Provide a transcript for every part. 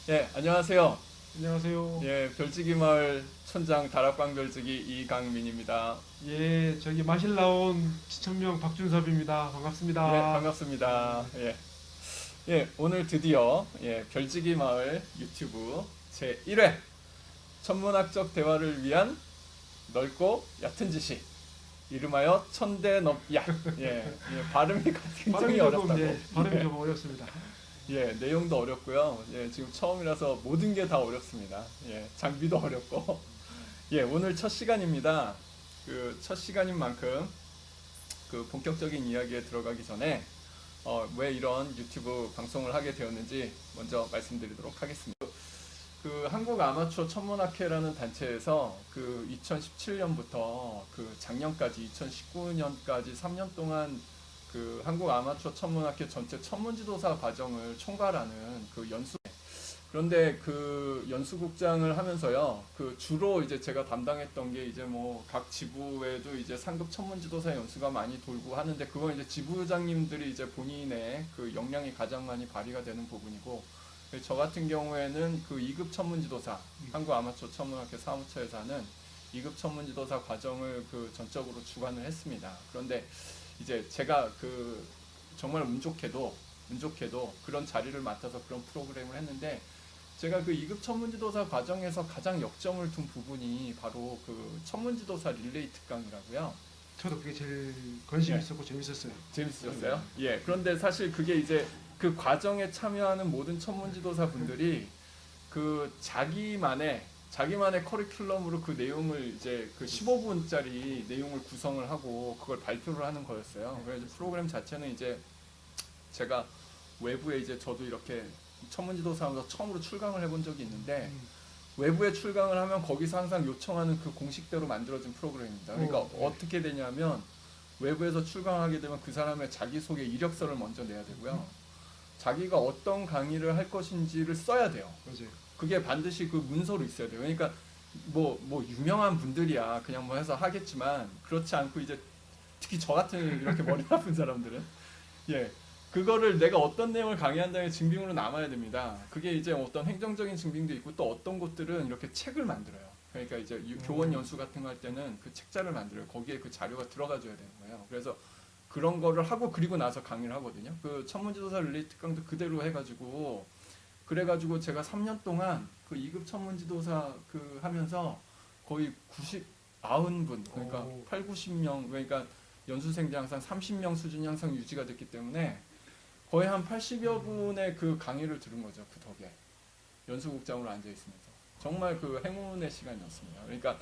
예, 안녕하세요. 안녕하세요. 예, 별지기 마을 촌장 다락방 별지기 이강민입니다. 예, 저기 마실 나온 지천명 박준섭입니다. 예, 반갑습니다. 반갑습니다. 예, 예, 오늘 드디어 별지기 마을 유튜브 제 1회 천문학적 대화를 위한 넓고 얕은 지식 이름하여 천대넓야. 발음이 굉장히 발음이 조금 어렵다고. 발음이 좀 어렵습니다. 내용도 어렵고요. 지금 처음이라서 모든 게 다 어렵습니다. 장비도 어렵고. 오늘 첫 시간입니다. 그 첫 시간인 만큼 그 본격적인 이야기에 들어가기 전에 왜 이런 유튜브 방송을 하게 되었는지 먼저 말씀드리도록 하겠습니다. 그 한국 아마추어 천문학회라는 단체에서 그 2017년부터 그 작년까지 2019년까지 3년 동안 그 한국 아마추어 천문학회 전체 천문지도사 과정을 총괄하는 그 연수. 그런데 그 연수국장을 하면서요, 그 주로 이제 제가 담당했던 게 이제 뭐 각 지부에도 이제 상급 천문지도사 연수가 많이 돌고 하는데, 그건 이제 지부장님들이 이제 본인의 그 역량이 가장 많이 발휘가 되는 부분이고, 저 같은 경우에는 그 2급 천문지도사, 한국 아마추어 천문학회 사무처에서 하는 2급 천문지도사 과정을 그 전적으로 주관을 했습니다. 그런데 이제 제가 그 정말 운 좋게도 그런 자리를 맡아서 그런 프로그램을 했는데, 제가 그 2급 천문지도사 과정에서 가장 역점을 둔 부분이 바로 그 천문지도사 릴레이 특강이라고요. 저도 그게 제일 관심 예, 있었고 재밌었어요. 재밌으셨어요? 그런데 사실 그게 이제 그 과정에 참여하는 모든 천문지도사 분들이 그 자기만의 커리큘럼으로 그 내용을 이제 그 15분짜리 내용을 구성을 하고 그걸 발표를 하는 거였어요. 그래서 프로그램 자체는 이제 제가 외부에 이제 저도 이렇게 천문지도사하면서 처음으로 출강을 해본 적이 있는데, 외부에 출강을 하면 거기서 항상 요청하는 그 공식대로 만들어진 프로그램입니다. 그러니까 네. 어떻게 되냐면, 외부에서 출강하게 되면 그 사람의 자기소개 이력서를 먼저 내야 되고요. 자기가 어떤 강의를 할 것인지를 써야 돼요. 맞아요. 그게 반드시 그 문서로 있어야 돼요. 그러니까 뭐 유명한 분들이야 그냥 뭐 해서 하겠지만, 그렇지 않고 이제 특히 저 같은 이렇게 머리 아픈 사람들은 예 그거를 내가 어떤 내용을 강의한다는 증빙으로 남아야 됩니다. 그게 이제 어떤 행정적인 증빙도 있고, 또 어떤 곳들은 이렇게 책을 만들어요. 그러니까 이제 교원 연수 같은 거 할 때는 그 책자를 만들어요. 거기에 그 자료가 들어가줘야 되는 거예요. 그래서 그런 거를 하고 그리고 나서 강의를 하거든요. 그 천문지도사 릴레이 특강도 그대로 해가지고, 그래가지고 제가 3년 동안 그 2급 천문지도사 그 하면서 거의 90분, 그러니까 8, 90명, 그러니까 연수생들 항상 30명 수준이 항상 유지가 됐기 때문에 거의 한 80여 분의 그 강의를 들은 거죠. 그 덕에 연수국장으로 앉아 있으면서 정말 그 행운의 시간이었습니다. 그러니까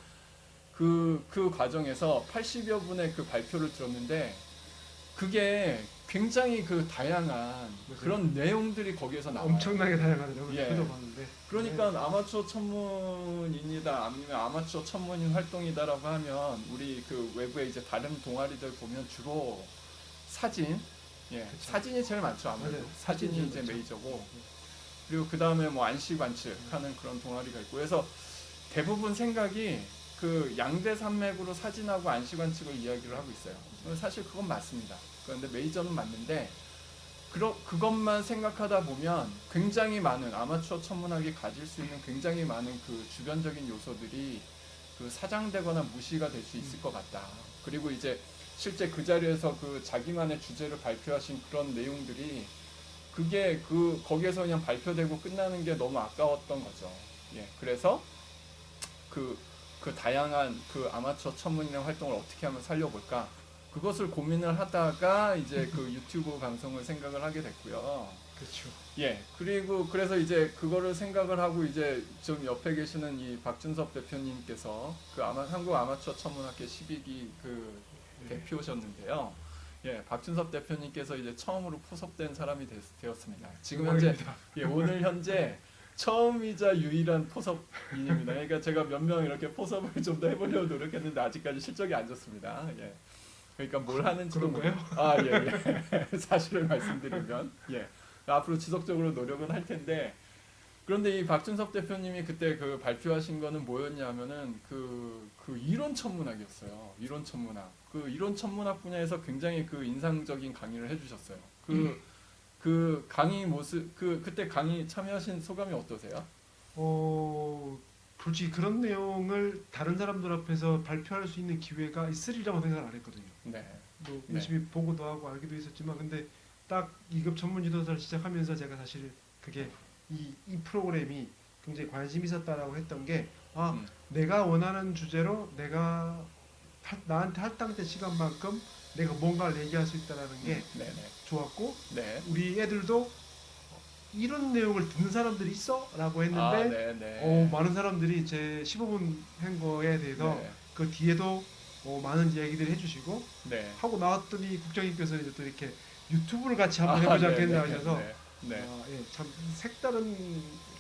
그 과정에서 80여 분의 그 발표를 들었는데, 그게 굉장히 그 다양한 맞아요. 그런 내용들이 거기에서 나와요. 엄청나게 다양하더라고요. 예. 저도 봤는데. 그러니까 아마추어 천문인이다 아니면 아마추어 천문인 활동이다라고 하면, 우리 그 외부에 이제 다른 동아리들 보면 주로 사진, 그쵸. 사진이 제일 많죠. 아무래도 맞아요. 사진이 사진이 이제 많죠. 메이저고, 그리고 그 다음에 뭐 안시 관측하는 그런 동아리가 있고, 그래서 대부분 생각이 그 양대 산맥으로 사진하고 안시 관측을 이야기를 하고 있어요. 사실 그건 맞습니다. 그런데 메이저는 맞는데, 그것만 생각하다 보면 굉장히 많은 아마추어 천문학이 가질 수 있는 굉장히 많은 그 주변적인 요소들이 그 사장되거나 무시가 될 수 있을 것 같다. 그리고 이제 실제 그 자리에서 그 자기만의 주제를 발표하신 그런 내용들이, 그게 그 거기에서 그냥 발표되고 끝나는 게 너무 아까웠던 거죠. 그래서 그 다양한 그 아마추어 천문이나 활동을 어떻게 하면 살려볼까, 그것을 고민을 하다가 이제 그 유튜브 방송을 생각을 하게 됐고요. 그렇죠. 그리고 그래서 이제 그거를 생각을 하고, 이제 좀 옆에 계시는 이 박준섭 대표님께서 그 한국 아마추어 천문학회 12기 그 대표셨는데요. 박준섭 대표님께서 이제 처음으로 포섭된 사람이 되었습니다. 지금 현재 오늘 현재 처음이자 유일한 포섭인입니다. 그러니까 제가 몇 명 이렇게 포섭을 좀 더 해보려고 노력했는데 아직까지 실적이 안 좋습니다. 그러니까 뭘 하는지도 그런 사실을 말씀드리면 앞으로 지속적으로 노력은 할 텐데, 그런데 이 박준섭 대표님이 그때 그 발표하신 거는 뭐였냐면은 그 이론 천문학이었어요. 이론 천문학. 그 이론 천문학 분야에서 굉장히 그 인상적인 강의를 해주셨어요. 그 강의 모습 그때 강의 참여하신 소감이 어떠세요? 솔직히 그런 내용을 다른 사람들 앞에서 발표할 수 있는 기회가 있으리라고 생각을 안 했거든요. 네. 뭐 네. 열심히 보고도 하고 알기도 있었지만 근데 딱 2급 전문 지도사를 시작하면서 제가 사실 그게 이 프로그램이 굉장히 관심이 있었다라고 했던 게 내가 원하는 주제로 내가 나한테 할당된 시간만큼 내가 뭔가를 얘기할 수 있다라는 게 네네. 좋았고 네. 우리 애들도 이런 내용을 듣는 사람들이 있어? 라고 했는데 아, 네네. 많은 사람들이 제 15분 한 거에 대해서 네. 그 뒤에도 많은 이야기들을 해주시고 네. 하고 나왔더니 국장님께서 이제 또 이렇게 유튜브를 같이 한번 해보지 않겠냐 하셔서 네. 참 색다른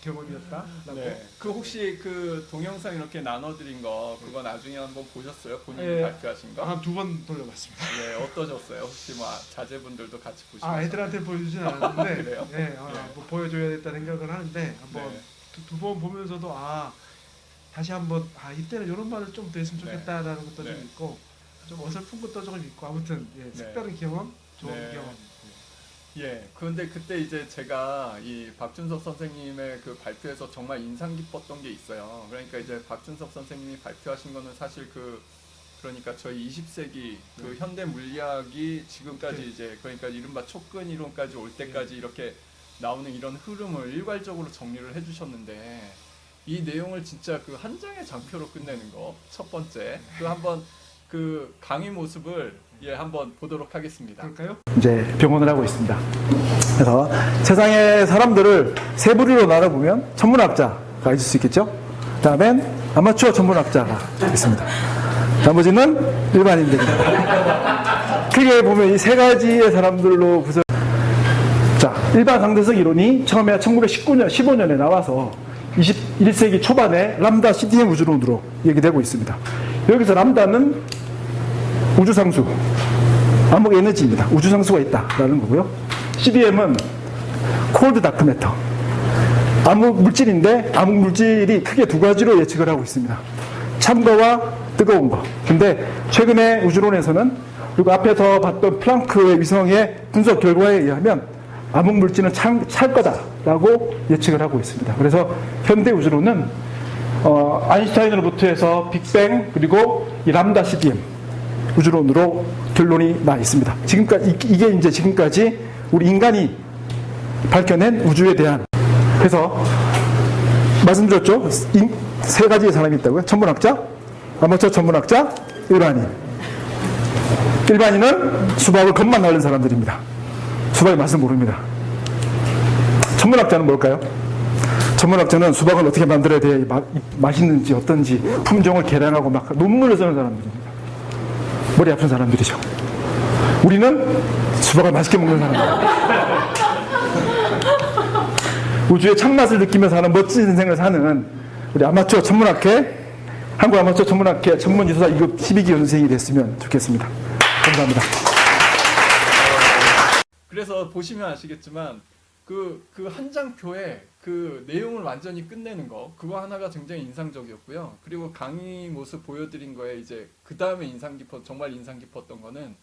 경험이었다라고. 네. 그 혹시 그 동영상 이렇게 나눠드린 거 그거 나중에 한번 보셨어요? 본인이 예. 발표하신 거? 한 2번 돌려봤습니다. 네. 어떠셨어요? 혹시 뭐 자제분들도 같이 보시면서? 애들한테 보여주진 않았는데 그래요? 뭐 보여줘야겠다 생각을 하는데 한번 네. 두 번 보면서도 다시 한번 이때는 이런 말을 좀 더 했으면 네. 좋겠다라는 것도 네. 좀 있고 좀 어설픈 것도 조금 있고 아무튼 색다른 경험, 좋은 네. 경험. 예. 그런데 그때 이제 제가 이 박준섭 선생님의 그 발표에서 정말 인상 깊었던 게 있어요. 그러니까 이제 박준섭 선생님이 발표하신 거는 사실 그러니까 저희 20세기 그 현대 물리학이 지금까지 네. 이제 그러니까 이른바 촉근 이론까지 올 때까지 이렇게 나오는 이런 흐름을 일괄적으로 정리를 해주셨는데 이 내용을 진짜 그 한 장의 장표로 끝내는 거 첫 번째 그 한번 그 강의 모습을 한번 보도록 하겠습니다. 그럴까요? 이제 병원을 하고 있습니다. 그래서 세상의 사람들을 세 부류로 나눠보면 천문학자가 있을 수 있겠죠. 그다음엔 아마추어 천문학자가 있습니다. 나머지는 일반인들입니다. 크게 보면 이 세 가지의 사람들로 구성. 자, 일반 상대성 이론이 처음에 15년에 나와서 21세기 초반에 람다 CDM 우주론으로 얘기되고 있습니다. 여기서 람다는 우주상수, 암흑 에너지입니다. 우주상수가 있다라는 거고요. CDM은 콜드 다크 매터, 암흑 물질인데 암흑 물질이 크게 두 가지로 예측을 하고 있습니다. 찬 거와 뜨거운 거. 근데 최근에 우주론에서는 그리고 앞에서 봤던 플랑크의 위성의 분석 결과에 의하면 암흑 물질은 찰 거다라고 예측을 하고 있습니다. 그래서 현대 우주론은 아인슈타인으로부터 해서 빅뱅 그리고 이 람다 CDM 우주론으로 결론이 나 있습니다. 지금까지 이게 이제 지금까지 우리 인간이 밝혀낸 우주에 대한. 그래서 말씀드렸죠. 세 가지의 사람이 있다고요. 천문학자, 아마추어 천문학자, 일반인. 일반인은 수박을 겉만 앓는 사람들입니다. 수박의 맛을 모릅니다. 천문학자는 뭘까요? 천문학자는 수박을 어떻게 만들어야 돼, 맛있는지 어떤지 품종을 계량하고 막 논문을 쓰는 사람들입니다. 머리 아픈 사람들이죠. 우리는 수박을 맛있게 먹는 사람들. 우주의 참맛을 느끼면서 사는 멋진 인생을 사는 우리 아마추어 천문학회, 한국 아마추어 천문학회 전문지도사 2급 12기 연생이 됐으면 좋겠습니다. 감사합니다. 그래서 보시면 아시겠지만 그 한 장표에 그 내용을 완전히 끝내는 거 그거 하나가 굉장히 인상적이었고요. 그리고 강의 모습 보여드린 거에 이제 그 다음에 정말 인상 깊었던 거는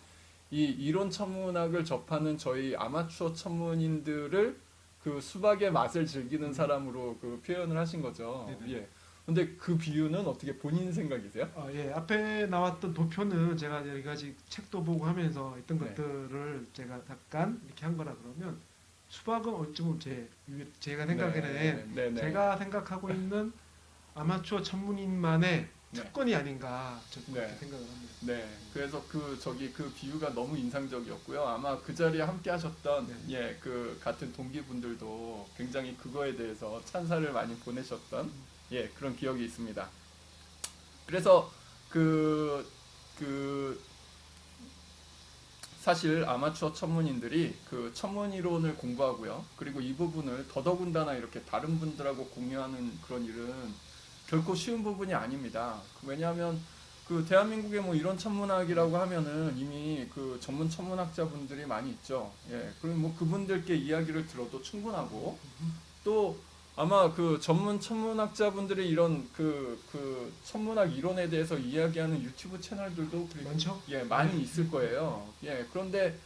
이 이론 천문학을 접하는 저희 아마추어 천문인들을 그 수박의 맛을 즐기는 사람으로 그 표현을 하신 거죠. 네네. 예. 근데 그 비유는 어떻게 본인 생각이세요? 앞에 나왔던 도표는 제가 여러 가지 책도 보고 하면서 있던 네. 것들을 제가 잠깐 이렇게 한 거라 그러면 수박은 어쩌면 제가 생각에는 네. 제가 생각하고 있는 아마추어 천문인만의 네. 특권이 아닌가 저는 그렇게 네. 생각을 합니다. 네, 그래서 그 비유가 너무 인상적이었고요. 아마 그 자리에 함께 하셨던 그 같은 동기분들도 굉장히 그거에 대해서 찬사를 많이 보내셨던 그런 기억이 있습니다. 그래서 사실 아마추어 천문인들이 그 천문 이론을 공부하고요. 그리고 이 부분을 더더군다나 이렇게 다른 분들하고 공유하는 그런 일은 결코 쉬운 부분이 아닙니다. 왜냐하면 그 대한민국에 뭐 이런 천문학이라고 하면은 이미 그 전문 천문학자분들이 많이 있죠. 그리고 뭐 그분들께 이야기를 들어도 충분하고 또 아마 그 전문 천문학자분들이 이런 그 천문학 이론에 대해서 이야기하는 유튜브 채널들도 많죠? 많이 있을 거예요. 그런데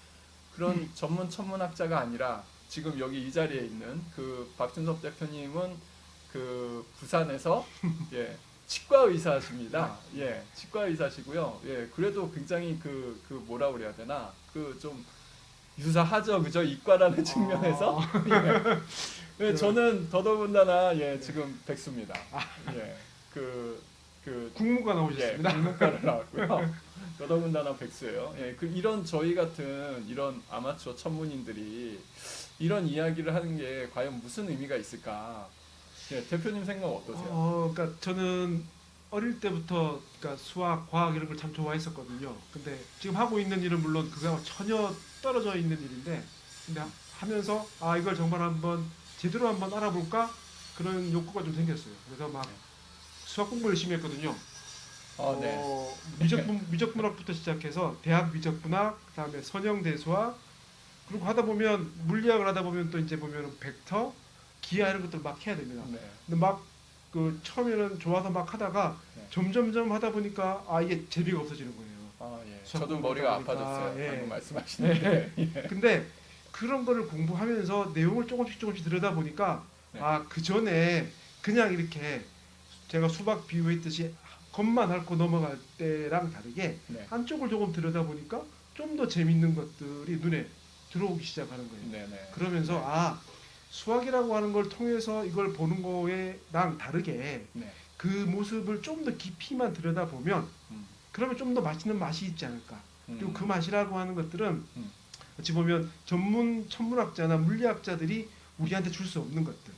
그런 전문 천문학자가 아니라 지금 여기 이 자리에 있는 그 박준섭 대표님은 그 부산에서 예, 치과 의사십니다. 예, 치과 의사시고요. 예, 그래도 굉장히 그 뭐라 그래야 되나 그 좀 유사하죠, 그죠? 이과라는 측면에서. 예. 예, 저는 더더군다나 예, 지금 백수입니다. 예, 국무가 나오셨습니다. 예, 국문과를 나왔고요. 더더군다나 백수예요. 예, 이런 저희 같은 이런 아마추어 천문인들이 이런 이야기를 하는 게 과연 무슨 의미가 있을까? 예, 대표님 생각 어떠세요? 그러니까 저는 어릴 때부터 그러니까 수학, 과학 이런 걸 참 좋아했었거든요. 근데 지금 하고 있는 일은 물론 그거하고 전혀 떨어져 있는 일인데, 근데 하면서 이걸 정말 한번 제대로 한번 알아볼까 그런 욕구가 좀 생겼어요. 그래서 막 수학 공부 열심히 했거든요. 네. 미적분학부터 시작해서 대학 미적분학, 그다음에 선형대수학, 그리고 하다 보면 물리학을 하다 보면 또 이제 보면 벡터, 기하 이런 것들 막 해야 됩니다. 네. 근데 막 그 처음에는 좋아서 막 하다가 네. 점점점 하다 보니까 이게 재미가 없어지는 거예요. 예. 수학 저도 공부하다 머리가 보니까, 아파졌어요. 예. 방금 말씀하시는데. 예. 근데 그런 거를 공부하면서 내용을 조금씩 들여다 보니까 네. 그 전에 그냥 이렇게 제가 수박 비유했듯이 겉만 앓고 넘어갈 때랑 다르게 네. 한쪽을 조금 들여다 보니까 좀 더 재밌는 것들이 눈에 들어오기 시작하는 거예요. 네. 그러면서 수학이라고 하는 걸 통해서 이걸 보는 거에랑 다르게 네. 그 모습을 좀 더 깊이만 들여다 보면 그러면 좀 더 맛있는 맛이 있지 않을까. 그리고 그 맛이라고 하는 것들은 어찌 보면 전문 천문학자나 물리학자들이 우리한테 줄 수 없는 것들,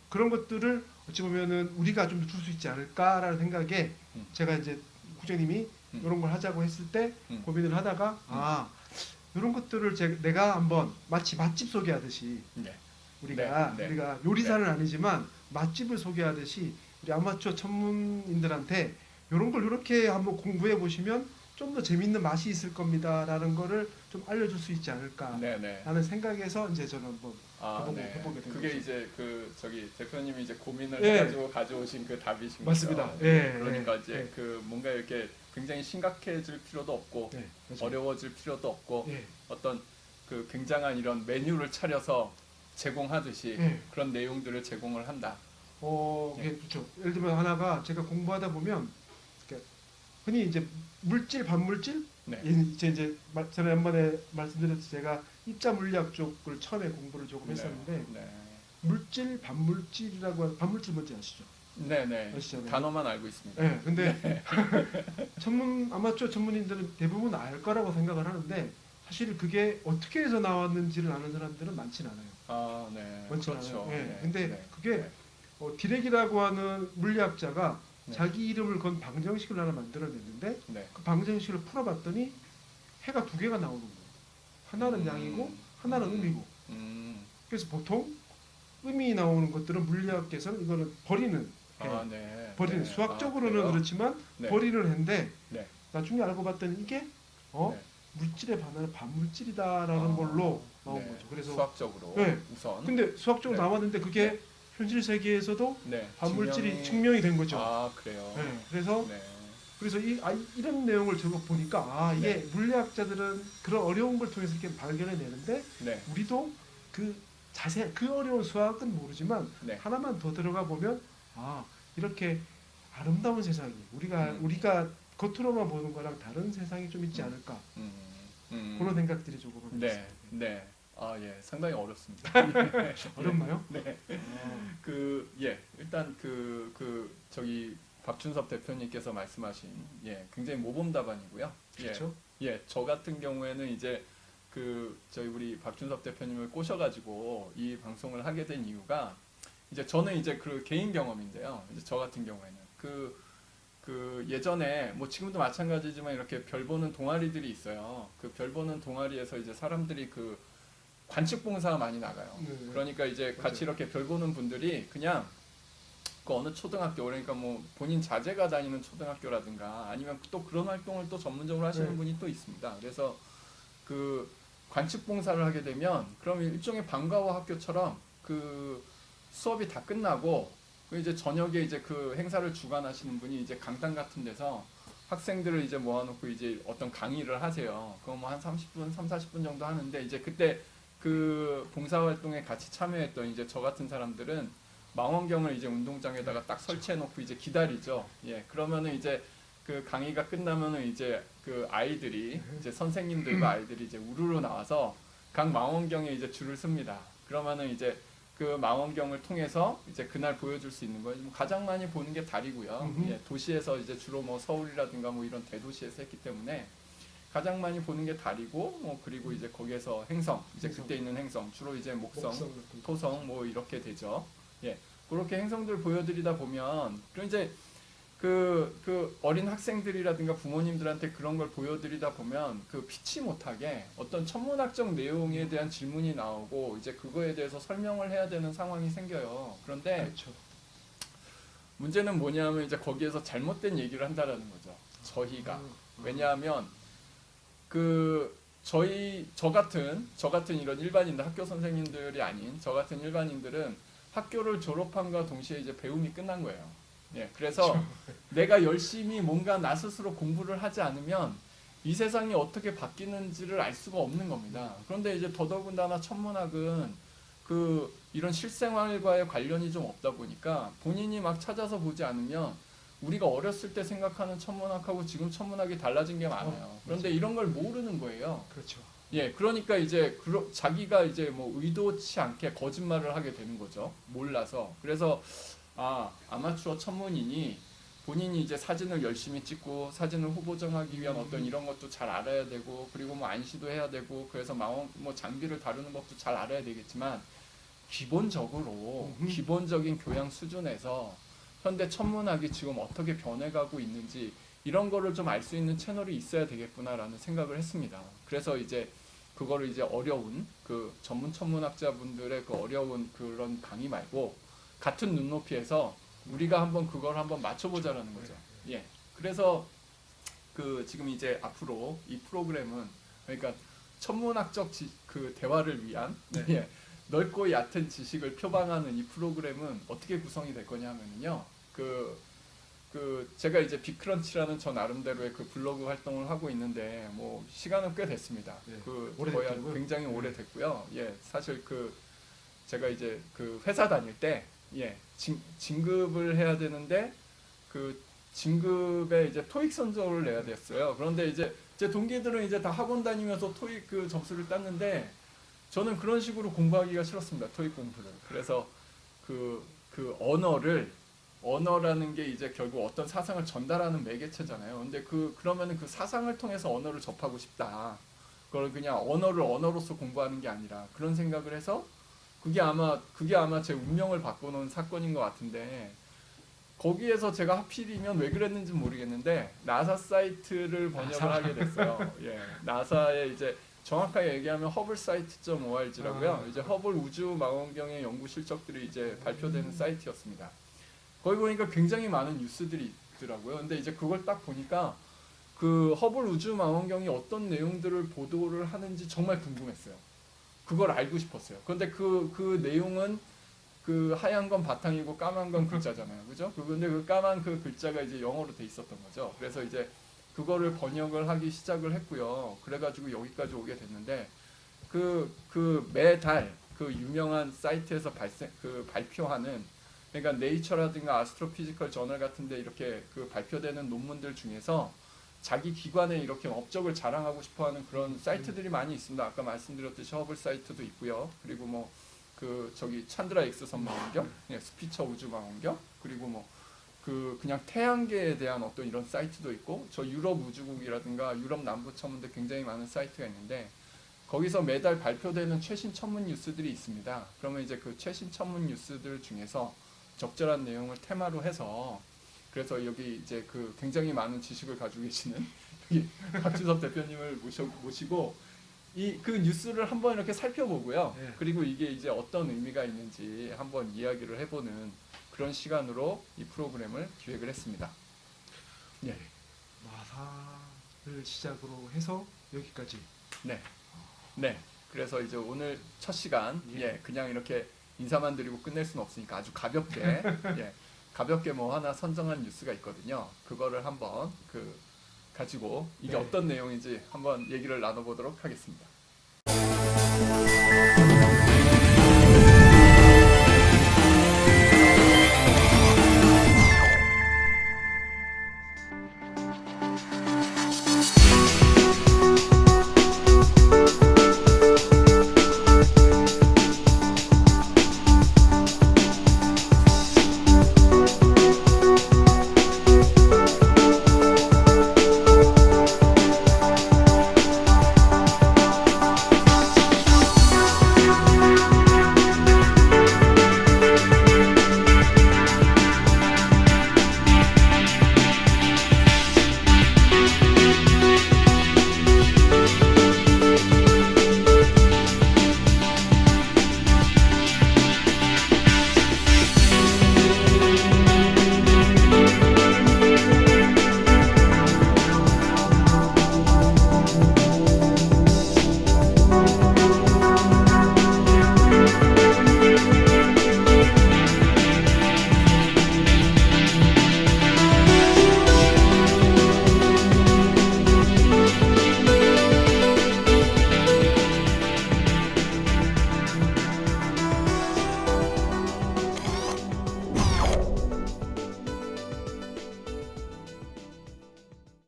그런 것들을 어찌 보면은 우리가 좀 줄 수 있지 않을까라는 생각에 제가 이제 국장님이 이런 걸 하자고 했을 때 고민을 하다가 이런 것들을 내가 한번 마치 맛집 소개하듯이 네. 우리가 요리사는 아니지만 맛집을 소개하듯이 우리 아마추어 천문인들한테 이런 걸 이렇게 한번 공부해 보시면 좀 더 재밌는 맛이 있을 겁니다라는 거를 좀 알려줄 수 있지 않을까 라는 생각에서 이제 저는 한번 해보게 된 그게 거죠. 이제 그 대표님이 이제 고민을 예. 해가지고 가져오신 그 답이신 거죠. 맞습니다. 예, 그러니까 예, 이제 예. 그 뭔가 이렇게 굉장히 심각해질 필요도 없고 맞아요. 어려워질 필요도 없고 예. 어떤 그 굉장한 이런 메뉴를 차려서 제공하듯이 예. 그런 내용들을 제공을 한다. 그렇죠. 예를 들면 하나가 제가 공부하다 보면 그러니까 흔히 이제 물질, 반물질, 네. 이제 전에 한번에 말씀드렸듯이 제가 입자 물리학 쪽을 처음에 공부를 조금 했었는데 물질, 반물질이라고 하는 반물질 뭔지 아시죠? 네네. 아시잖아요. 단어만 알고 있습니다. 네, 근데 아마추어 전문인들은 대부분 알 거라고 생각을 하는데 사실 그게 어떻게 해서 나왔는지를 아는 사람들은 많진 않아요. 많진 그렇죠. 않아요. 네, 근데 그게 디렉이라고 하는 물리학자가 자기 이름을 건 방정식을 하나 만들어냈는데 그 방정식을 풀어봤더니 해가 두 개가 나오는 거예요. 하나는 양이고 하나는 음이고. 그래서 보통 음이 나오는 것들은 물리학에서는 이거는 버리는 버리는 수학적으로는 그렇지만 버리는 해인데 나중에 알고 봤더니 이게 물질에 반하는 반물질이다라는 걸로 나온 거죠. 그래서 수학적으로 우선. 근데 수학적으로 나왔는데 그게 현실 세계에서도 반물질이 증명이 된 거죠. 그래요. 그래서 이런 내용을 적어 보니까 이게 물리학자들은 그런 어려운 걸 통해서 이렇게 발견해내는데 우리도 그 어려운 수학은 모르지만 하나만 더 들어가 보면 이렇게 아름다운 세상이 우리가 겉으로만 보는 거랑 다른 세상이 좀 있지 않을까 그런 생각들이 조금 있습니다. 상당히 어렵습니다. 어렵나요? 일단 저기 박준섭 대표님께서 말씀하신 굉장히 모범 답안이고요. 그렇죠. 저 같은 경우에는 이제 저희 우리 박준섭 대표님을 꼬셔가지고 이 방송을 하게 된 이유가 이제 저는 이제 그 개인 경험인데요. 이제 저 같은 경우에는 예전에 뭐 지금도 마찬가지지만 이렇게 별 보는 동아리들이 있어요. 그 별 보는 동아리에서 이제 사람들이 관측 봉사가 많이 나가요. 그러니까 이제 같이 이렇게 별 보는 분들이 그냥 그 어느 초등학교, 그러니까 뭐 본인 자제가 다니는 초등학교라든가 아니면 또 그런 활동을 또 전문적으로 하시는 분이 또 있습니다. 그래서 그 관측 봉사를 하게 되면 그럼 일종의 방과후 학교처럼 그 수업이 다 끝나고 이제 저녁에 이제 그 행사를 주관하시는 분이 이제 강당 같은 데서 학생들을 이제 모아놓고 이제 어떤 강의를 하세요. 그거 뭐 한 30분, 40분 정도 하는데 이제 그때 그 봉사활동에 같이 참여했던 이제 저 같은 사람들은 망원경을 이제 운동장에다가 딱 설치해놓고 이제 기다리죠. 예, 그러면은 이제 그 강의가 끝나면은 이제 그 아이들이 이제 선생님들과 아이들이 이제 우르르 나와서 각 망원경에 이제 줄을 씁니다. 그러면은 이제 그 망원경을 통해서 이제 그날 보여줄 수 있는 거예요. 가장 많이 보는 게 달이고요. 예, 도시에서 이제 주로 뭐 서울이라든가 뭐 이런 대도시에서 했기 때문에 가장 많이 보는 게 달이고, 뭐 그리고 이제 거기에서 행성, 이제 그때 있는 행성, 주로 이제 목성, 토성 뭐 이렇게 되죠. 예, 그렇게 행성들 보여드리다 보면, 그리고 이제 그 어린 학생들이라든가 부모님들한테 그런 걸 보여드리다 보면 그 피치 못하게 어떤 천문학적 내용에 대한 질문이 나오고 이제 그거에 대해서 설명을 해야 되는 상황이 생겨요. 그런데 그렇죠. 문제는 뭐냐면 이제 거기에서 잘못된 얘기를 한다라는 거죠. 저희가. 왜냐하면 저 같은 이런 일반인들, 학교 선생님들이 아닌 저 같은 일반인들은 학교를 졸업함과 동시에 이제 배움이 끝난 거예요. 예, 그래서 내가 열심히 뭔가 나 스스로 공부를 하지 않으면 이 세상이 어떻게 바뀌는지를 알 수가 없는 겁니다. 그런데 이제 더더군다나 천문학은 이런 실생활과의 관련이 좀 없다 보니까 본인이 막 찾아서 보지 않으면 우리가 어렸을 때 생각하는 천문학하고 지금 천문학이 달라진 게 많아요. 그런데 이런 걸 모르는 거예요. 그렇죠. 예, 그러니까 이제 자기가 이제 뭐 의도치 않게 거짓말을 하게 되는 거죠. 몰라서. 그래서 아마추어 천문인이 본인이 이제 사진을 열심히 찍고 사진을 후보정하기 위한 어떤 이런 것도 잘 알아야 되고, 그리고 뭐 안시도 해야 되고, 그래서 뭐 장비를 다루는 법도 잘 알아야 되겠지만 기본적인 교양 수준에서 현대 천문학이 지금 어떻게 변해가고 있는지 이런 거를 좀 알 수 있는 채널이 있어야 되겠구나라는 생각을 했습니다. 그래서 이제 그거를 이제 어려운 그 전문 천문학자분들의 그 어려운 그런 강의 말고 같은 눈높이에서 우리가 그걸 한번 맞춰보자라는 거죠. 예. 그래서 지금 이제 앞으로 이 프로그램은 그러니까 천문학적 그 대화를 위한 예, 넓고 얕은 지식을 표방하는 이 프로그램은 어떻게 구성이 될 거냐 하면요. 제가 이제 빅크런치라는 저 나름대로의 그 블로그 활동을 하고 있는데 뭐 시간은 꽤 됐습니다. 네. 거의 굉장히 오래됐고요. 예, 사실 제가 이제 회사 다닐 때 진급을 해야 되는데 진급에 이제 토익 성적을 내야 됐어요. 그런데 이제 제 동기들은 이제 다 학원 다니면서 토익 그 점수를 땄는데 저는 그런 식으로 공부하기가 싫었습니다. 토익 공부를. 그래서 언어라는 게 이제 결국 어떤 사상을 전달하는 매개체잖아요. 근데 그러면은 그 사상을 통해서 언어를 접하고 싶다. 그걸 그냥 언어로서 공부하는 게 아니라 그런 생각을 해서 그게 아마 제 운명을 바꿔놓은 사건인 것 같은데, 거기에서 제가 하필이면 왜 그랬는지 모르겠는데 나사 사이트를 번역을 하게 됐어요. 예, 나사에 이제 정확하게 얘기하면 허블 사이트.org라고요. 이제 허블 우주 망원경의 연구 실적들이 이제 발표되는 사이트였습니다. 거기 보니까 굉장히 많은 뉴스들이 있더라고요. 근데 이제 그걸 딱 보니까 허블 우주 망원경이 어떤 내용들을 보도를 하는지 정말 궁금했어요. 그걸 알고 싶었어요. 그런데 그 내용은 하얀 건 바탕이고 까만 건 글자잖아요. 그죠? 근데 까만 글자가 이제 영어로 돼 있었던 거죠. 그래서 이제 그거를 번역을 하기 시작을 했고요. 그래가지고 여기까지 오게 됐는데, 매달 유명한 사이트에서 발표하는, 그러니까 네이처라든가 아스트로피지컬 저널 같은데 이렇게 발표되는 논문들 중에서 자기 기관에 이렇게 업적을 자랑하고 싶어하는 그런 사이트들이 많이 있습니다. 아까 말씀드렸듯이 허블 사이트도 있고요. 그리고 뭐 찬드라 X선 망원경, 스피처 우주 망원경, 그리고 그냥 태양계에 대한 어떤 이런 사이트도 있고, 저 유럽 우주국이라든가 유럽 남부 천문대 굉장히 많은 사이트가 있는데 거기서 매달 발표되는 최신 천문 뉴스들이 있습니다. 그러면 이제 그 최신 천문 뉴스들 중에서 적절한 내용을 테마로 해서, 그래서 여기 이제 굉장히 많은 지식을 가지고 계시는 여기 박주섭 대표님을 모시고 뉴스를 한번 이렇게 살펴보고요. 그리고 이게 이제 어떤 의미가 있는지 한번 이야기를 해보는 그런 시간으로 이 프로그램을 기획을 했습니다. 예. 나사를 시작으로 해서 여기까지. 네. 네. 그래서 이제 오늘 첫 시간, 그냥 이렇게 인사만 드리고 끝낼 수는 없으니까 아주 가볍게, 가볍게 뭐 하나 선정한 뉴스가 있거든요. 그거를 한번 가지고 이게 어떤 내용인지 한번 얘기를 나눠보도록 하겠습니다.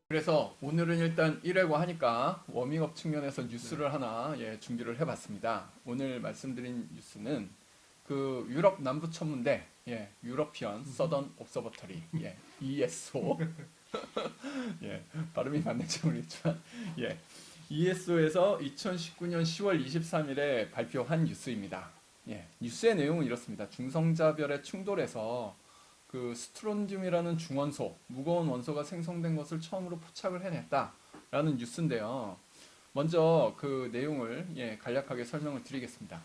그래서 오늘은 일단 1회고 하니까 워밍업 측면에서 뉴스를 하나 준비를 해봤습니다. 오늘 말씀드린 뉴스는 그 유럽 남부 천문대 유러피언 서던 옵서버터리 ESO 발음이 맞는지 모르겠지만 ESO에서 2019년 10월 23일에 발표한 뉴스입니다. 뉴스의 내용은 이렇습니다. 중성자별의 충돌에서 그 스트론듐이라는 중원소, 무거운 원소가 생성된 것을 처음으로 포착을 해냈다라는 뉴스인데요. 먼저 그 내용을 간략하게 설명을 드리겠습니다.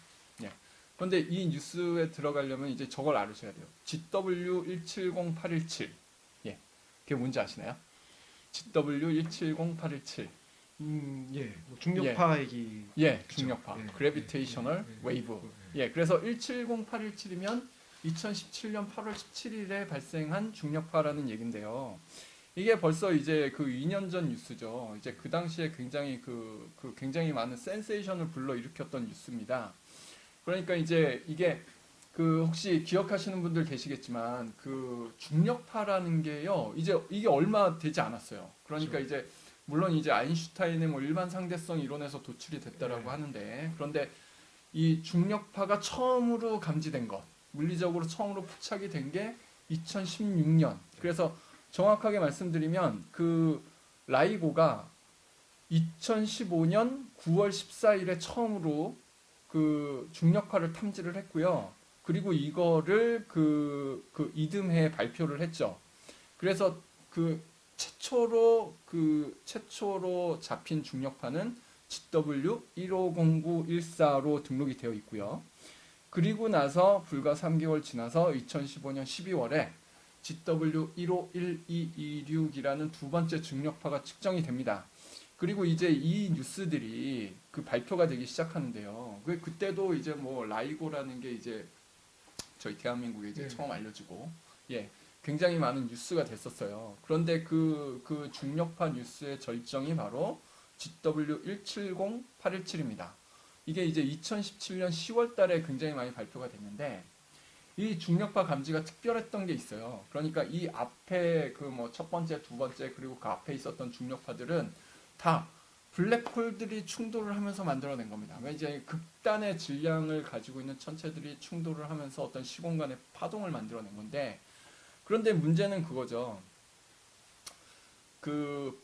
그런데 이 뉴스에 들어가려면 이제 저걸 알으셔야 돼요. GW170817. 그게 뭔지 아시나요? GW170817. 뭐 중력파 얘기. 중력파. 그쵸? 그래비테이셔널 웨이브. 그래서 170817이면 2017년 8월 17일에 발생한 중력파라는 얘긴데요. 이게 벌써 이제 그 2년 전 뉴스죠. 이제 그 당시에 굉장히 굉장히 많은 센세이션을 불러일으켰던 뉴스입니다. 그러니까 이제 이게 그 혹시 기억하시는 분들 계시겠지만 그 중력파라는 게요. 이제 이게 얼마 되지 않았어요. 그러니까 그렇죠. 이제 물론 이제 아인슈타인의 뭐 일반 상대성 이론에서 도출이 됐다라고 하는데 그런데 이 중력파가 처음으로 감지된 것 물리적으로 처음으로 포착이 된 게 2016년. 그래서 정확하게 말씀드리면 그 라이고가 2015년 9월 14일에 처음으로 그 중력파를 탐지를 했고요. 그리고 이거를 그 이듬해에 발표를 했죠. 그래서 그 최초로 잡힌 중력파는 GW150914로 등록이 되어 있고요. 그리고 나서 불과 3개월 지나서 2015년 12월에 GW151226이라는 두 번째 중력파가 측정이 됩니다. 그리고 이제 이 뉴스들이 그 발표가 되기 시작하는데요. 그때도 이제 뭐 라이고라는 게 이제 저희 대한민국에 이제 처음 알려지고 굉장히 많은 뉴스가 됐었어요. 그런데 그 중력파 뉴스의 절정이 바로 GW170817입니다. 이게 이제 2017년 10월 달에 굉장히 많이 발표가 됐는데 이 중력파 감지가 특별했던 게 있어요. 그러니까 이 앞에 그 뭐 첫 번째, 두 번째 그리고 그 앞에 있었던 중력파들은 다 블랙홀들이 충돌을 하면서 만들어낸 겁니다. 이제 극단의 질량을 가지고 있는 천체들이 충돌을 하면서 어떤 시공간의 파동을 만들어낸 건데 그런데 문제는 그거죠. 그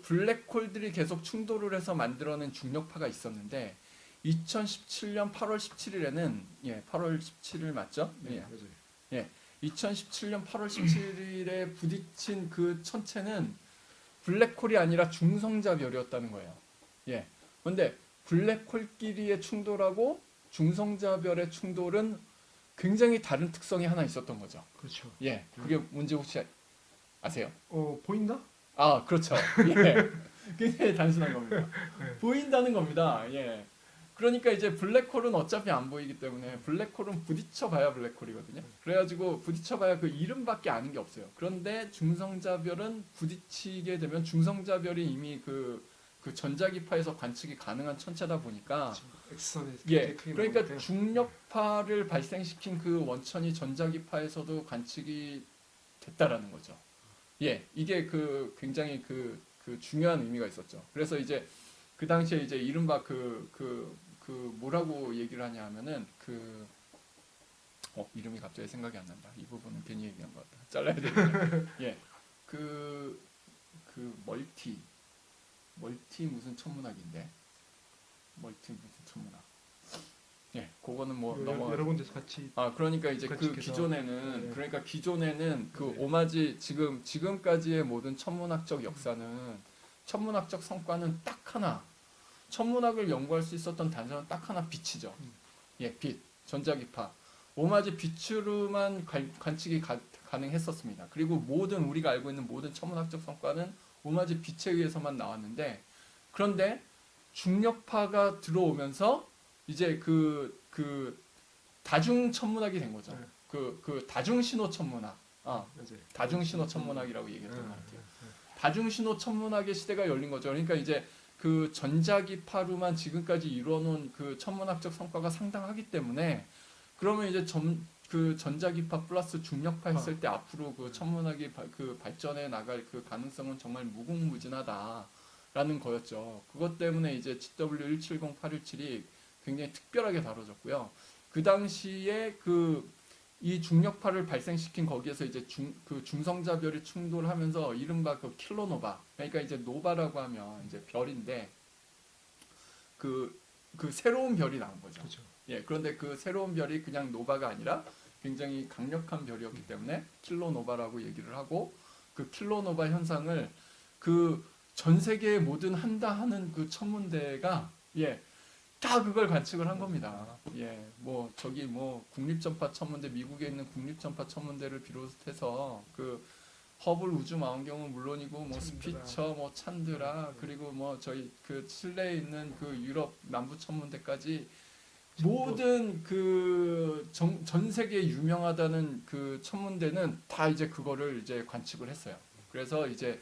블랙홀들이 계속 충돌을 해서 만들어낸 중력파가 있었는데 2017년 8월 17일에는 8월 17일 맞죠? 맞아요. 2017년 8월 17일에 부딪힌 그 천체는 블랙홀이 아니라 중성자별이었다는 거예요. 그런데 블랙홀끼리의 충돌하고 중성자별의 충돌은 굉장히 다른 특성이 하나 있었던 거죠. 그렇죠. 그게 뭔지 혹시 아세요? 보인다? 아, 그렇죠. 굉장히 단순한 겁니다. 보인다는 겁니다. 그러니까 이제 블랙홀은 어차피 안 보이기 때문에 블랙홀은 부딪혀봐야 블랙홀이거든요. 그래가지고 부딪혀봐야 그 이름밖에 아는 게 없어요. 그런데 중성자별은 부딪히게 되면 중성자별이 이미 그 그 전자기파에서 관측이 가능한 천체다 보니까 X선에 예, 크게 그러니까 나오니까요. 중력파를 발생시킨 그 원천이 전자기파에서도 관측이 됐다라는 거죠. 예, 이게 그 굉장히 그 중요한 의미가 있었죠. 그래서 이제 그 당시에 이제 이른바 그 뭐라고 얘기를 하냐 하면은 이름이 갑자기 생각이 안 난다. 이 부분은 괜히 얘기한 것 같다. 잘라야 되겠네. 예, 그 멀티 무슨 천문학인데 멀티 무슨 천문학. 예, 그거는 뭐 넘어. 여러 군데서 같이 그러니까 이제 그 관측해서. 기존에는 네. 그러니까 기존에는 그 네. 오마지 지금까지의 모든 천문학적 역사는 천문학적 성과는 딱 하나. 천문학을 연구할 수 있었던 단서는 딱 하나, 빛이죠. 예, 빛, 전자기파. 오마지 빛으로만 관측이 가능했었습니다. 그리고 모든 우리가 알고 있는 모든 천문학적 성과는 오마지 빛에 의해서만 나왔는데, 그런데 중력파가 들어오면서 이제 그 다중 천문학이 된 거죠. 네. 그 다중 신호 천문학. 맞아요. 다중 신호 천문학이라고 얘기했던 것 같아요. 네. 다중 신호 천문학의 시대가 열린 거죠. 그러니까 이제 그 전자기파로만 지금까지 이루어놓은 그 천문학적 성과가 상당하기 때문에, 그러면 이제 그 전자기파 플러스 중력파 했을 때 앞으로 그 천문학이 그 발전해 나갈 그 가능성은 정말 무궁무진하다라는 거였죠. 그것 때문에 이제 GW170817이 굉장히 특별하게 다뤄졌고요. 그 당시에 이 중력파를 발생시킨 거기에서 이제 그 중성자별이 충돌하면서 이른바 그 킬로노바, 그러니까 이제 노바라고 하면 이제 별인데 그 새로운 별이 나온 거죠. 그렇죠. 예, 그런데 그 새로운 별이 그냥 노바가 아니라 굉장히 강력한 별이었기 때문에 킬로노바라고 얘기를 하고, 그 킬로노바 현상을 그 전 세계의 모든 한다 하는 그 천문대가 다 그걸 관측을 한 겁니다. 예, 뭐 저기 뭐 국립전파 천문대, 미국에 있는 국립전파 천문대를 비롯해서 그 허블 우주망원경은 물론이고 뭐 스피처, 뭐 찬드라, 그리고 뭐 저희 그 칠레에 있는 그 유럽 남부 천문대까지 모든 그 전 세계 유명하다는 그 천문대는 다 이제 그거를 이제 관측을 했어요. 그래서 이제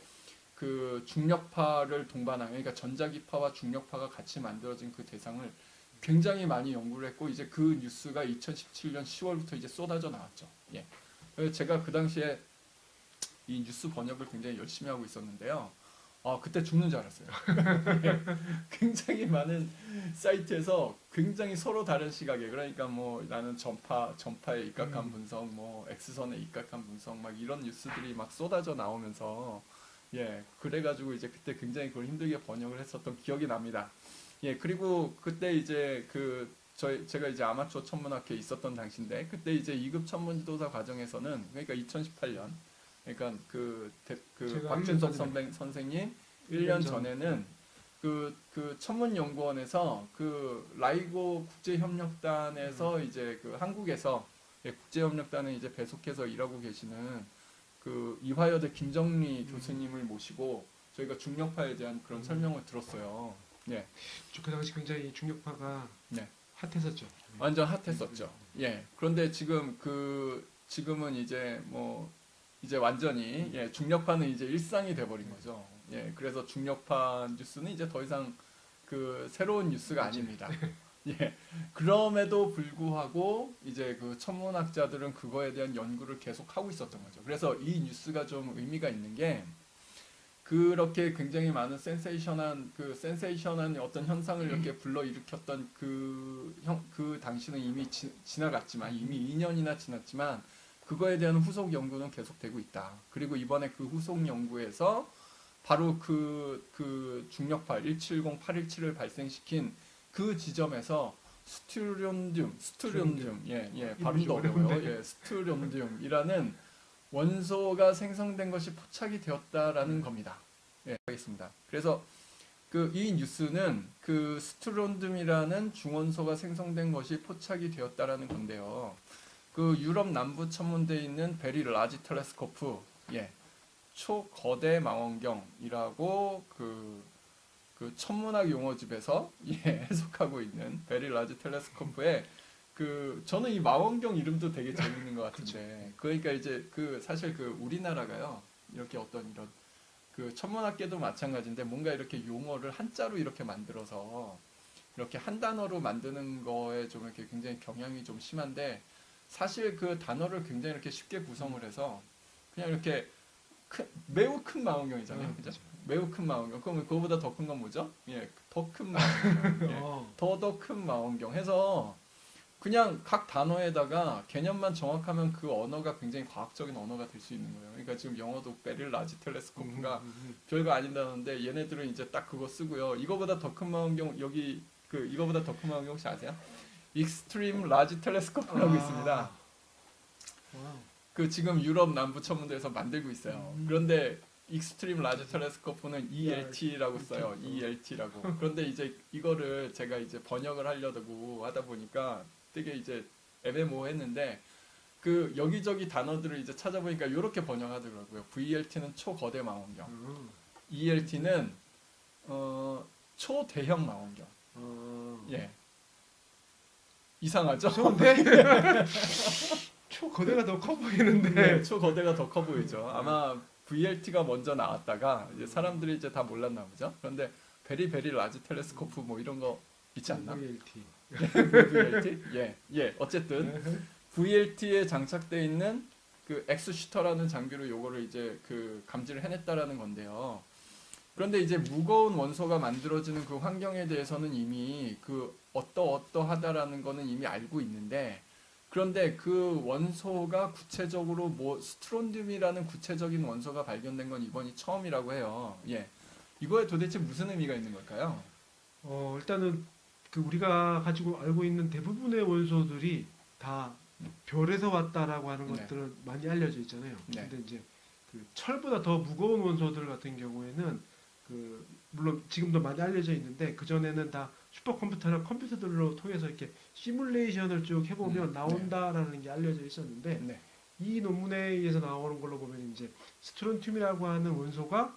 그 중력파를 동반한, 그러니까 전자기파와 중력파가 같이 만들어진 그 대상을 굉장히 많이 연구를 했고, 이제 그 뉴스가 2017년 10월부터 이제 쏟아져 나왔죠. 예. 그래서 제가 그 당시에 이 뉴스 번역을 굉장히 열심히 하고 있었는데요. 그때 죽는 줄 알았어요. 굉장히 많은 사이트에서 굉장히 서로 다른 시각에, 그러니까 뭐 나는 전파에 입각한 분석, 뭐 X선에 입각한 분석, 막 이런 뉴스들이 막 쏟아져 나오면서 그래가지고 이제 그때 굉장히 그걸 힘들게 번역을 했었던 기억이 납니다. 예, 그리고 그때 이제 제가 이제 아마추어 천문학회에 있었던 당시인데, 그때 이제 2급 천문지도사 과정에서는, 그러니까 2018년, 그러니까 그 박준석 선생님 1년 전에는 그 천문연구원에서 그 라이고 국제협력단에서 이제 그 한국에서 국제협력단에 이제 배속해서 일하고 계시는 그 이화여대 김정리 교수님을 모시고 저희가 중력파에 대한 그런 설명을 들었어요. 예. 그 당시 굉장히 중력파가 네. 핫했었죠. 완전 핫했었죠. 예. 그런데 지금은 이제 이제 완전히 중력파는 이제 일상이 돼버린 거죠. 예. 그래서 중력파 뉴스는 이제 더 이상 그 새로운 뉴스가 아닙니다. 예. 그럼에도 불구하고 이제 그 천문학자들은 그거에 대한 연구를 계속 하고 있었던 거죠. 그래서 이 뉴스가 좀 의미가 있는 게, 그렇게 굉장히 많은 센세이션한 어떤 현상을 이렇게 불러일으켰던 그 당시는 이미 지나갔지만, 이미 2년이나 지났지만 그거에 대한 후속 연구는 계속되고 있다. 그리고 이번에 그 후속 연구에서 바로 그 중력파 170817을 발생시킨 그 지점에서 스튜론듐, 발음도 어려워요. 스튜론듐이라는 원소가 생성된 것이 포착이 되었다라는 겁니다. 예, 알겠습니다. 그래서 이 뉴스는 그 스튜론듐이라는 중원소가 생성된 것이 포착이 되었다라는 건데요. 그 유럽 남부 천문대에 있는 베리 라지 텔레스코프, 초거대 망원경이라고 그 천문학 용어집에서 해석하고 있는 베리 라지 텔레스코프에 저는 이 망원경 이름도 되게 재밌는 것 같은데, 그러니까 이제 사실 우리나라가요, 이렇게 어떤 이런 그 천문학계도 마찬가지인데 뭔가 이렇게 용어를 한자로 이렇게 만들어서 이렇게 한 단어로 만드는 거에 좀 이렇게 굉장히 경향이 좀 심한데 사실 그 단어를 굉장히 이렇게 쉽게 구성을 해서 그냥 이렇게 매우 큰 망원경이잖아요, 그죠? 매우 큰 망원경. 그러면 그거보다 더 큰 건 뭐죠? 예, 더 큰 망원경. 예, 더 큰 망원경 해서 그냥 각 단어에다가 개념만 정확하면 그 언어가 굉장히 과학적인 언어가 될 수 있는 거예요. 그러니까 지금 영어도 베릴 라지 텔레스코프가 별거 아닌다는데 얘네들은 이제 딱 그거 쓰고요. 이거보다 더 큰 망원경 여기 그 이거보다 더 큰 망원경 혹시 아세요? 익스트림 라지 텔레스코프라고 있습니다. 그 지금 유럽 남부 천문대에서 만들고 있어요. 그런데 익스트림 라지 텔레스코프는 ELT라고 써요. ELT라고. 그런데 이제 이거를 제가 이제 번역을 하려고 하다 보니까 되게 이제 애매모호했는데 그 여기저기 단어들을 이제 찾아보니까 이렇게 번역하더라고요. VLT는 초거대 망원경, ELT는 초대형 망원경. 예. 이상하죠? 좋은데? 초거대가 더 커 보이는데. 네, 초거대가 더 커 보이죠. 아마 VLT가 먼저 나왔다가 이제 사람들이 이제 다 몰랐나 보죠. 그런데 베리 라지 텔레스코프 뭐 이런 거 있지 않나? VLT. VLT? 예. 어쨌든 VLT에 장착되어 있는 그 엑스슈터라는 장비로 요거를 이제 그 감지를 해냈다라는 건데요. 그런데 이제 무거운 원소가 만들어지는 그 환경에 대해서는 이미 그 어떠하다라는 거는 이미 알고 있는데 그런데 그 원소가 구체적으로 뭐 스트론듐이라는 구체적인 원소가 발견된 건 이번이 처음이라고 해요. 예. 이거에 도대체 무슨 의미가 있는 걸까요? 일단은 그 우리가 가지고 알고 있는 대부분의 원소들이 다 별에서 왔다라고 하는 네. 것들은 많이 알려져 있잖아요. 네. 근데 이제 그 철보다 더 무거운 원소들 같은 경우에는 그 물론 지금도 많이 알려져 있는데 그 전에는 다 슈퍼컴퓨터나 컴퓨터들로 통해서 이렇게 시뮬레이션을 쭉 해보면 나온다라는 게 알려져 있었는데 네. 이 논문에 의해서 나오는 걸로 보면 이제 스트론튬이라고 하는 원소가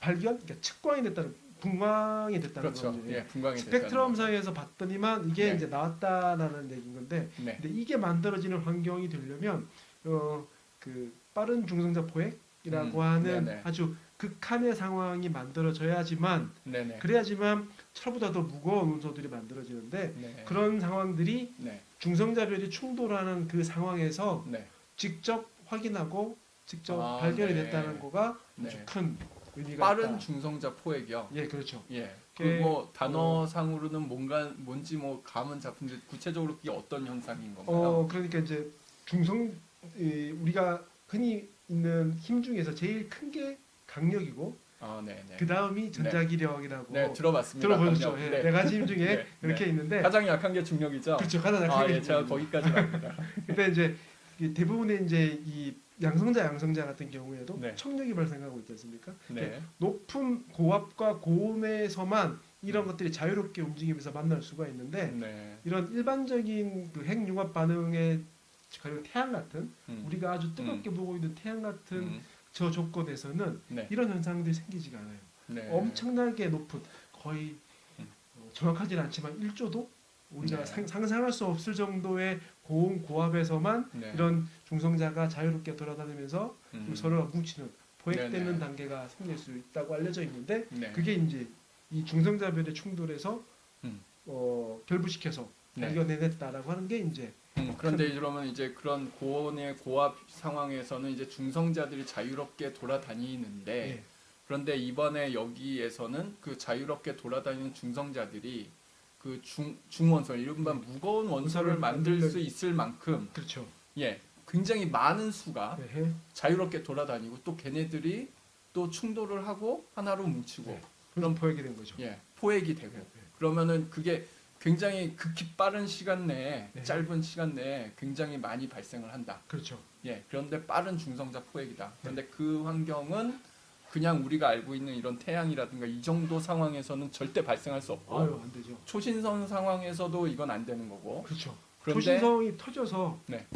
그러니까 측광이 됐다는 분광이 됐다는 그렇죠. 거죠. 예, 분광이 스펙트럼상에서 봤더니만 이게 네. 이제 나왔다라는 얘기인 건데 네. 근데 이게 만들어지는 환경이 되려면 그 빠른 중성자 포획이라고 하는 네네. 아주 극한의 상황이 만들어져야지만 네네. 그래야지만 철보다 더 무거운 원소들이 만들어지는데 네. 그런 상황들이 네. 중성자별이 충돌하는 그 상황에서 네. 직접 확인하고 직접 아, 발견이 네. 됐다는 거가 네. 아주 큰 의미가 빠른 있다. 중성자 포획이요. 예, 그렇죠. 예. 그게, 그뭐 단어상으로는 뭔지 뭐 감은 잡힌데 구체적으로 그게 어떤 현상인 건가요? 그러니까 이제 우리가 흔히 있는 힘 중에서 제일 큰 게 강력이고 네네. 그 다음이 전자기력이라고 네, 들어봤습니다. 들어보셨죠? 강력. 예, 네. 네 가지 힘 중에 네, 이렇게 네. 있는데 가장 약한 게 중력이죠. 그렇죠. 가장 약한 게 예, 제가 중력이죠. 거기까지 압니다. 근데 이제 대부분의 이제 이 양성자 같은 경우에도 네. 청력이 발생하고 있지 않습니까? 네. 높은 고압과 고온에서만 이런 것들이 자유롭게 움직이면서 만날 수가 있는데 네. 이런 일반적인 그 핵융합 반응의 가령 태양 같은 우리가 아주 뜨겁게 보고 있는 태양 같은 저 조건에서는 네. 이런 현상들이 생기지가 않아요. 네. 엄청나게 높은 거의 정확하지는 않지만 1조도 우리가 네. 상상할 수 없을 정도의 고온 고압에서만 네. 이런 중성자가 자유롭게 돌아다니면서 서로가 뭉치는 포획되는 네네. 단계가 생길 수 있다고 알려져 있는데 네. 그게 이제 이 중성자별의 충돌에서 음. 결부시켜서 네. 발견해냈다라고 하는 게 이제 그런데 그러면 이제 그런 고온의 고압 상황에서는 이제 중성자들이 자유롭게 돌아다니는데 예. 그런데 이번에 여기에서는 그 자유롭게 돌아다니는 중성자들이 그 중원소 이른바 무거운 원소를 만들 수 있을 만큼 그렇죠. 예 굉장히 많은 수가 예. 자유롭게 돌아다니고 또 걔네들이 또 충돌을 하고 하나로 뭉치고 네. 그럼 포획이 된 거죠. 예 포획이 되고 그러면은 그게 굉장히 극히 빠른 시간 내에 네. 짧은 시간 내에 굉장히 많이 발생을 한다. 그렇죠. 예, 그런데 빠른 중성자 포획이다. 그런데 그 환경은 그냥 우리가 알고 있는 이런 태양이라든가 이 정도 상황에서는 절대 발생할 수 없고 안 되죠. 초신성 상황에서도 이건 안 되는 거고. 그렇죠. 그런데 초신성이 터져서 네.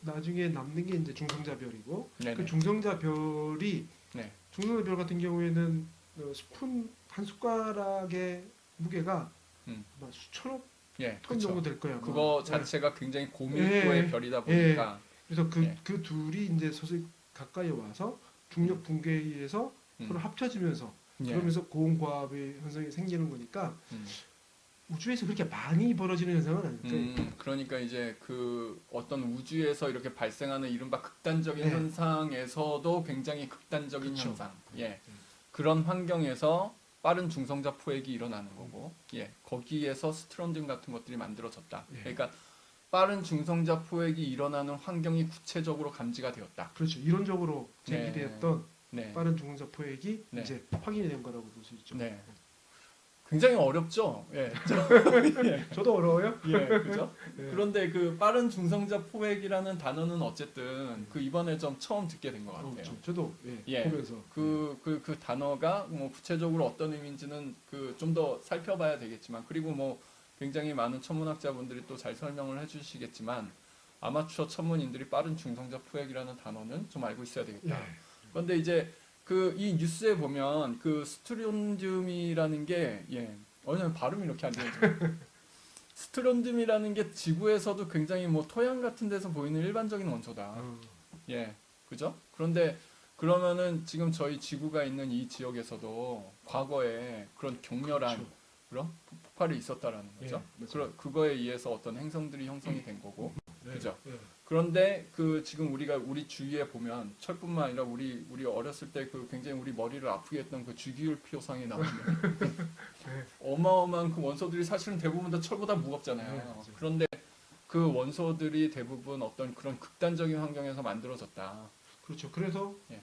나중에 남는 게 이제 중성자별이고 네네. 그 중성자별이 네. 중성자별 같은 경우에는 스푼 한 숟가락의 무게가 아마 수천억 예, 톤 정도 될 거예요. 아마. 그거 네. 자체가 굉장히 고밀도의 예. 별이다 보니까 그래서 예. 그 둘이 이제 서서히 가까이 와서 중력 붕괴에 의해서 서로 합쳐지면서 예. 그러면서 고온과합의 현상이 생기는 거니까 음. 우주에서 그렇게 많이 벌어지는 현상은 아니죠. 그러니까 이제 그 어떤 우주에서 이렇게 발생하는 이른바 극단적인 네. 현상에서도 굉장히 극단적인 그쵸. 현상, 예, 그런 환경에서 빠른 중성자 포획이 일어나는 거고, 예, 거기에서 스트론듐 같은 것들이 만들어졌다. 예. 그러니까 빠른 중성자 포획이 일어나는 환경이 구체적으로 감지가 되었다. 그렇죠. 이론적으로 네. 제기되었던 네, 빠른 중성자 포획이 네. 이제 확인이 된 거라고 볼 수 있죠. 네. 굉장히 어렵죠. 예, 저도 어려워요. 예, 그죠? 네. 그런데 그 빠른 중성자 포획이라는 단어는 어쨌든 그 이번에 좀 처음 듣게 된 것 같아요. 저도 예. 보면서 그 단어가 뭐 구체적으로 어떤 의미인지는 그 좀 더 살펴봐야 되겠지만, 그리고 뭐 굉장히 많은 천문학자분들이 또 잘 설명을 해주시겠지만, 아마추어 천문인들이 빠른 중성자 포획이라는 단어는 좀 알고 있어야 되겠다. 예. 그런데 이제 그 이 뉴스에 보면 그 스트론듐이라는 게, 예, 발음이 이렇게 안 되는지. 스트론듐이라는 게 지구에서도 굉장히 뭐 토양 같은 데서 보이는 일반적인 원소다. 예, 그죠? 그런데 그러면은 지금 저희 지구가 있는 이 지역에서도 과거에 그런 격렬한 그렇죠. 그런 폭발이 있었다라는 거죠. 예, 맞아요. 그거에 의해서 어떤 행성들이 형성이 된 거고. 네. 그죠? 예. 그런데 그 지금 우리가 우리 주위에 보면 철뿐만 아니라 우리 어렸을 때 그 굉장히 우리 머리를 아프게 했던 그 주기율표상에 나오는 어마어마한 그 원소들이 사실은 대부분 다 철보다 무겁잖아요. 네, 맞아요. 그런데 그 원소들이 대부분 어떤 그런 극단적인 환경에서 만들어졌다. 그렇죠. 그래서 예.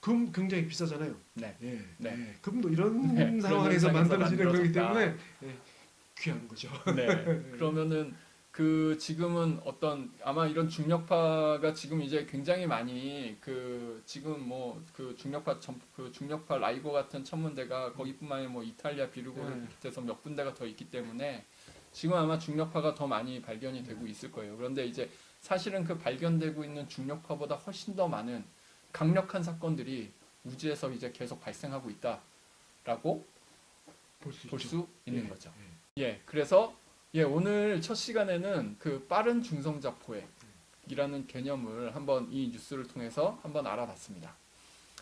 금 굉장히 비싸잖아요. 네. 예. 네. 예. 금도 이런 네, 그런 상황에서 현상에서 만들어지는 거기 만들어졌다. 때문에 예. 귀한 거죠. 네. 그러면은 그 지금은 어떤 아마 이런 중력파가 지금 이제 굉장히 많이 그 지금 뭐 그 중력파 라이고 같은 천문대가 거기뿐만 아니라 뭐 이탈리아 비르고를 네. 비롯해서 몇 군데가 더 있기 때문에 지금 아마 중력파가 더 많이 발견이 되고 있을 거예요. 그런데 이제 사실은 그 발견되고 있는 중력파보다 훨씬 더 많은 강력한 사건들이 우주에서 이제 계속 발생하고 있다라고 볼 수 볼 있죠. 수 있는 예. 거죠. 예, 그래서 예, 오늘 첫 시간에는 그 빠른 중성자 포획이라는 개념을 한번 이 뉴스를 통해서 한번 알아봤습니다.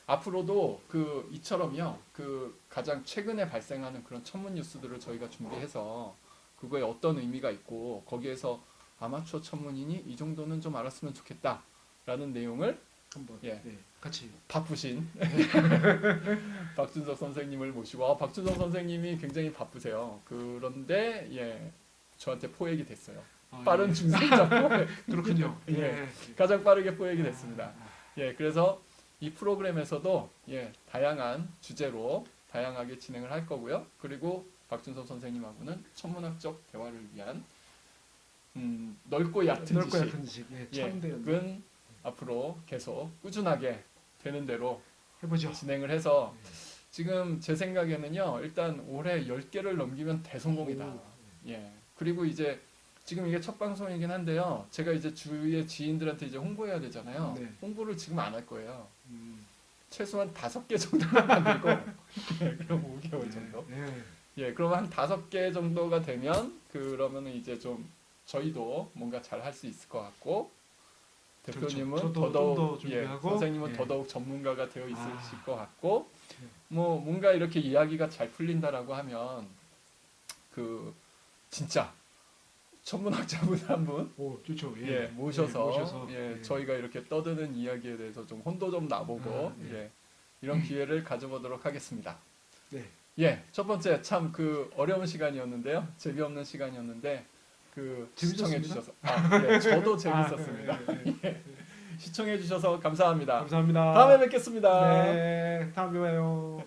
앞으로도 그 이처럼요, 그 가장 최근에 발생하는 그런 천문 뉴스들을 저희가 준비해서 그거에 어떤 의미가 있고 거기에서 아마추어 천문인이 이 정도는 좀 알았으면 좋겠다라는 내용을 한번 예. 같이 바쁘신 박준석 선생님을 모시고 박준석 선생님이 굉장히 바쁘세요. 그런데 예, 저한테 포획이 됐어요. 빠른 예. 중성자 포획. 그렇군요. 예. 가장 빠르게 포획이 됐습니다. 예, 그래서 이 프로그램에서도 예, 다양한 주제로 다양하게 진행을 할 거고요. 그리고 박준석 선생님하고는 천문학적 대화를 위한 넓고 얕은 넓고 지식, 얕은 지식. 예. 예, 참대연 은 앞으로 계속 꾸준하게 되는 대로 해보죠. 진행을 해서 지금 제 생각에는요, 일단 올해 10개를 넘기면 대성공이다. 오. 예. 그리고 이제 지금 이게 첫 방송이긴 한데요, 제가 이제 주위의 지인들한테 이제 홍보해야 되잖아요. 네. 홍보를 지금 안 할 거예요. 최소한 5개 정도만 만들고, 예, 그럼 5개월 정도. 예. 예, 그러면 한 5개 정도가 되면, 그러면은 이제 좀 저희도 뭔가 잘 할 수 있을 것 같고, 대표님은 그렇죠. 저도 더더욱, 좀더 예, 준비하고, 선생님은 예. 더더욱 전문가가 되어 있으실 아. 것 같고, 예. 뭐 뭔가 이렇게 이야기가 잘 풀린다라고 하면 그 진짜 천문학자분 한 분 오, 좋죠. 예, 모셔서 예. 저희가 이렇게 떠드는 이야기에 대해서 좀 혼도 좀 나보고 아, 예. 예, 이런 기회를 가져보도록 하겠습니다. 네. 예, 첫 번째 참 그 어려운 시간이었는데요, 재미없는 시간이었는데 그 시청해 재밌었습니다? 주셔서 예, 저도 재밌었습니다. 아, 예. 시청해 주셔서 감사합니다. 감사합니다. 다음에 뵙겠습니다. 네, 다음에 봐요.